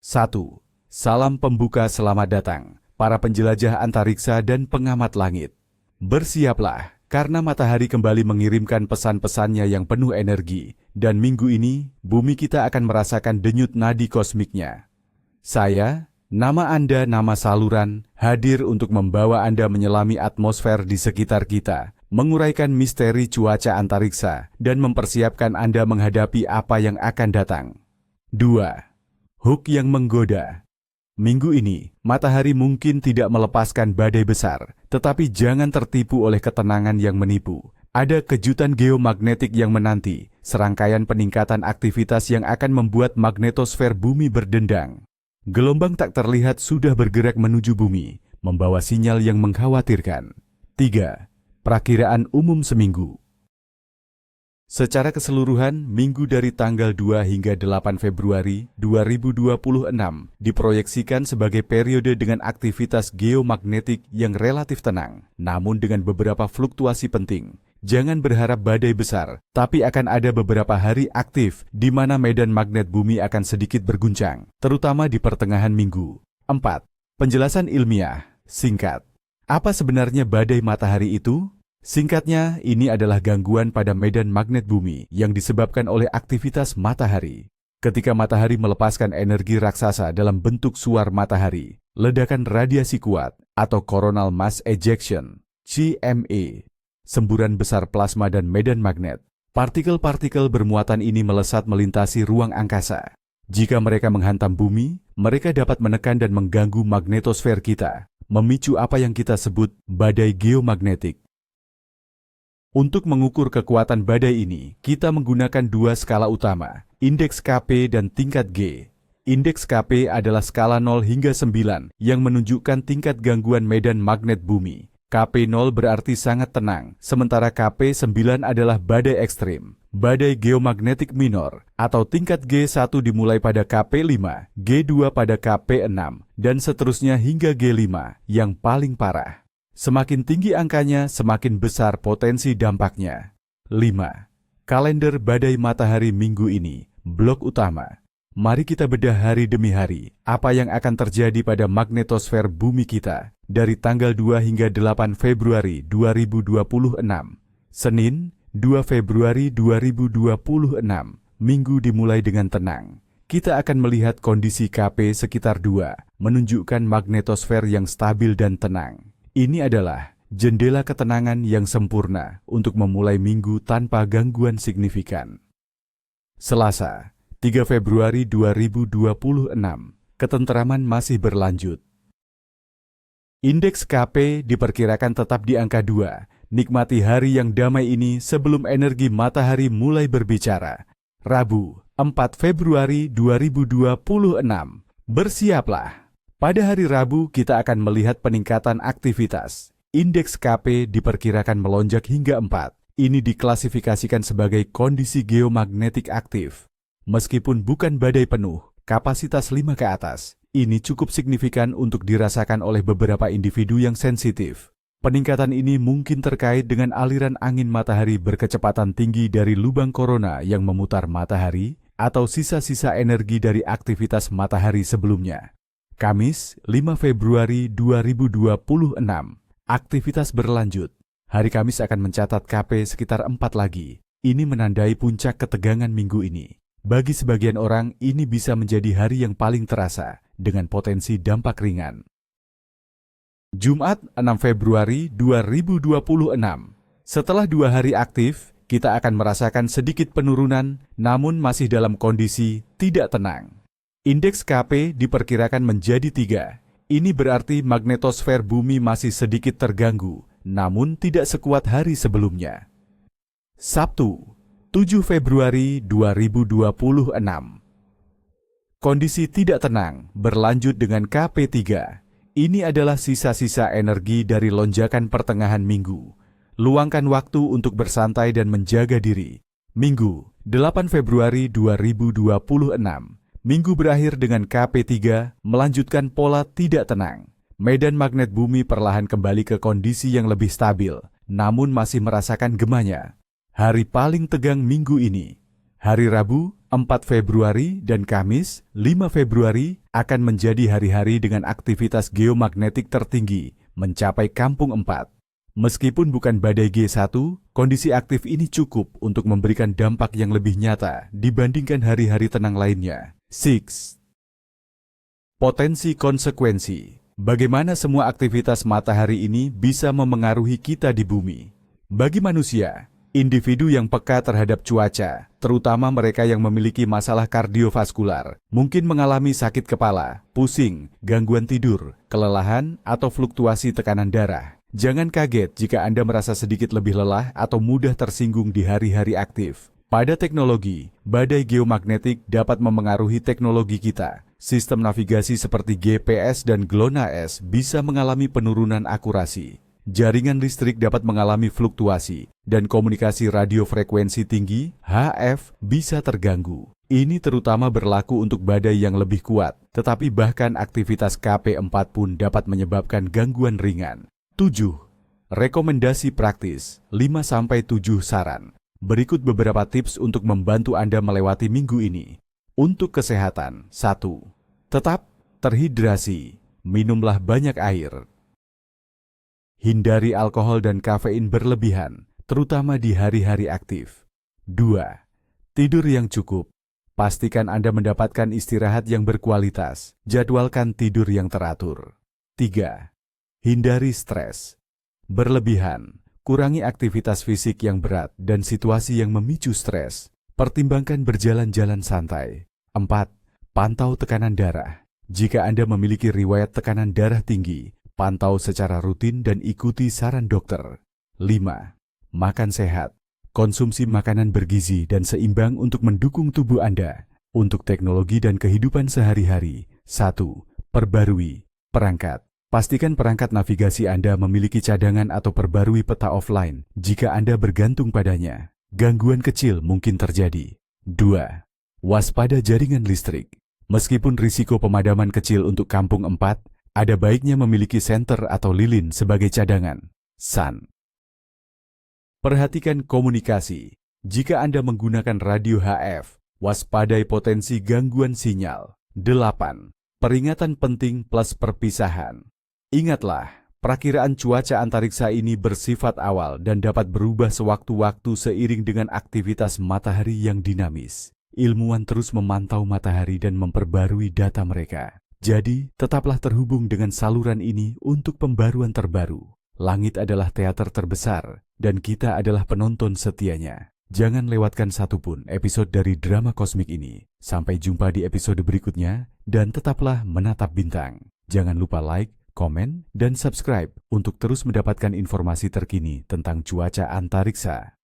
1. Salam pembuka selamat datang, para penjelajah antariksa dan pengamat langit. Bersiaplah, karena matahari kembali mengirimkan pesan-pesannya yang penuh energi, dan minggu ini, bumi kita akan merasakan denyut nadi kosmiknya. Saya, nama Anda, nama saluran, hadir untuk membawa Anda menyelami atmosfer di sekitar kita, menguraikan misteri cuaca antariksa, dan mempersiapkan Anda menghadapi apa yang akan datang. 2. Hook yang menggoda. Minggu ini, matahari mungkin tidak melepaskan badai besar, tetapi jangan tertipu oleh ketenangan yang menipu. Ada kejutan geomagnetik yang menanti, serangkaian peningkatan aktivitas yang akan membuat magnetosfer bumi berdendang. Gelombang tak terlihat sudah bergerak menuju bumi, membawa sinyal yang mengkhawatirkan. 3. Perakiraan umum seminggu. Secara keseluruhan, minggu dari tanggal 2 hingga 8 Februari 2026 diproyeksikan sebagai periode dengan aktivitas geomagnetik yang relatif tenang, namun dengan beberapa fluktuasi penting. Jangan berharap badai besar, tapi akan ada beberapa hari aktif di mana medan magnet bumi akan sedikit berguncang, terutama di pertengahan minggu. 4. Penjelasan ilmiah, singkat. Apa sebenarnya badai matahari itu? Singkatnya, ini adalah gangguan pada medan magnet bumi yang disebabkan oleh aktivitas matahari. Ketika matahari melepaskan energi raksasa dalam bentuk suar matahari, ledakan radiasi kuat atau coronal mass ejection, CME, semburan besar plasma dan medan magnet, partikel-partikel bermuatan ini melesat melintasi ruang angkasa. Jika mereka menghantam bumi, mereka dapat menekan dan mengganggu magnetosfer kita, memicu apa yang kita sebut badai geomagnetik. Untuk mengukur kekuatan badai ini, kita menggunakan dua skala utama, indeks KP dan tingkat G. Indeks KP adalah skala 0 hingga 9 yang menunjukkan tingkat gangguan medan magnet bumi. KP 0 berarti sangat tenang, sementara KP 9 adalah badai ekstrim. Badai geomagnetik minor atau tingkat G1 dimulai pada KP 5, G2 pada KP 6, dan seterusnya hingga G5 yang paling parah. Semakin tinggi angkanya, semakin besar potensi dampaknya. 5. Kalender badai matahari minggu ini, blok utama. Mari kita bedah hari demi hari, apa yang akan terjadi pada magnetosfer bumi kita, dari tanggal 2 hingga 8 Februari 2026. Senin, 2 Februari 2026, minggu dimulai dengan tenang. Kita akan melihat kondisi KP sekitar 2, menunjukkan magnetosfer yang stabil dan tenang. Ini adalah jendela ketenangan yang sempurna untuk memulai minggu tanpa gangguan signifikan. Selasa, 3 Februari 2026, ketenteraman masih berlanjut. Indeks KP diperkirakan tetap di angka 2. Nikmati hari yang damai ini sebelum energi matahari mulai berbicara. Rabu, 4 Februari 2026, bersiaplah. Pada hari Rabu, kita akan melihat peningkatan aktivitas. Indeks KP diperkirakan melonjak hingga 4. Ini diklasifikasikan sebagai kondisi geomagnetik aktif. Meskipun bukan badai penuh, kapasitas 5 ke atas, ini cukup signifikan untuk dirasakan oleh beberapa individu yang sensitif. Peningkatan ini mungkin terkait dengan aliran angin matahari berkecepatan tinggi dari lubang korona yang memutar matahari, atau sisa-sisa energi dari aktivitas matahari sebelumnya. Kamis, 5 Februari 2026, aktivitas berlanjut. Hari Kamis akan mencatat KP sekitar 4 lagi. Ini menandai puncak ketegangan minggu ini. Bagi sebagian orang, ini bisa menjadi hari yang paling terasa, dengan potensi dampak ringan. Jumat, 6 Februari 2026. Setelah 2 hari aktif, kita akan merasakan sedikit penurunan, namun masih dalam kondisi tidak tenang. Indeks KP diperkirakan menjadi 3. Ini berarti magnetosfer bumi masih sedikit terganggu, namun tidak sekuat hari sebelumnya. Sabtu, 7 Februari 2026. Kondisi tidak tenang berlanjut dengan KP3. Ini adalah sisa-sisa energi dari lonjakan pertengahan minggu. Luangkan waktu untuk bersantai dan menjaga diri. Minggu, 8 Februari 2026. Minggu berakhir dengan KP3 melanjutkan pola tidak tenang. Medan magnet bumi perlahan kembali ke kondisi yang lebih stabil, namun masih merasakan gemanya. Hari paling tegang minggu ini. Hari Rabu, 4 Februari dan Kamis 5 Februari akan menjadi hari-hari dengan aktivitas geomagnetik tertinggi mencapai Kampung 4. Meskipun bukan badai G1, kondisi aktif ini cukup untuk memberikan dampak yang lebih nyata dibandingkan hari-hari tenang lainnya. 6. Potensi konsekuensi. Bagaimana semua aktivitas matahari ini bisa memengaruhi kita di bumi? Bagi manusia, individu yang peka terhadap cuaca, terutama mereka yang memiliki masalah kardiovaskular, mungkin mengalami sakit kepala, pusing, gangguan tidur, kelelahan, atau fluktuasi tekanan darah. Jangan kaget jika Anda merasa sedikit lebih lelah atau mudah tersinggung di hari-hari aktif. Pada teknologi, badai geomagnetik dapat memengaruhi teknologi kita. Sistem navigasi seperti GPS dan GLONASS bisa mengalami penurunan akurasi. Jaringan listrik dapat mengalami fluktuasi, dan komunikasi radio frekuensi tinggi (HF) bisa terganggu. Ini terutama berlaku untuk badai yang lebih kuat, tetapi bahkan aktivitas KP4 pun dapat menyebabkan gangguan ringan. 7. Rekomendasi praktis 5-7 saran. Berikut beberapa tips untuk membantu Anda melewati minggu ini. Untuk kesehatan, 1. Tetap terhidrasi. Minumlah banyak air. Hindari alkohol dan kafein berlebihan, terutama di hari-hari aktif. 2. Tidur yang cukup. Pastikan Anda mendapatkan istirahat yang berkualitas. Jadwalkan tidur yang teratur. 3. Hindari stres berlebihan. Kurangi aktivitas fisik yang berat dan situasi yang memicu stres. Pertimbangkan berjalan-jalan santai. 4. Pantau tekanan darah. Jika Anda memiliki riwayat tekanan darah tinggi, pantau secara rutin dan ikuti saran dokter. 5. Makan sehat. Konsumsi makanan bergizi dan seimbang untuk mendukung tubuh Anda. Untuk teknologi dan kehidupan sehari-hari. 1. Perbarui perangkat. Pastikan perangkat navigasi Anda memiliki cadangan atau perbarui peta offline jika Anda bergantung padanya. Gangguan kecil mungkin terjadi. 2. Waspada jaringan listrik. Meskipun risiko pemadaman kecil untuk Kampung 4, ada baiknya memiliki senter atau lilin sebagai cadangan. SAN. Perhatikan komunikasi. Jika Anda menggunakan radio HF, waspadai potensi gangguan sinyal. 8. Peringatan penting plus perpisahan. Ingatlah, perakiraan cuaca antariksa ini bersifat awal dan dapat berubah sewaktu-waktu seiring dengan aktivitas matahari yang dinamis. Ilmuwan terus memantau matahari dan memperbarui data mereka. Jadi, tetaplah terhubung dengan saluran ini untuk pembaruan terbaru. Langit adalah teater terbesar, dan kita adalah penonton setianya. Jangan lewatkan satupun episode dari drama kosmik ini. Sampai jumpa di episode berikutnya, dan tetaplah menatap bintang. Jangan lupa like, komen, dan subscribe untuk terus mendapatkan informasi terkini tentang cuaca antariksa.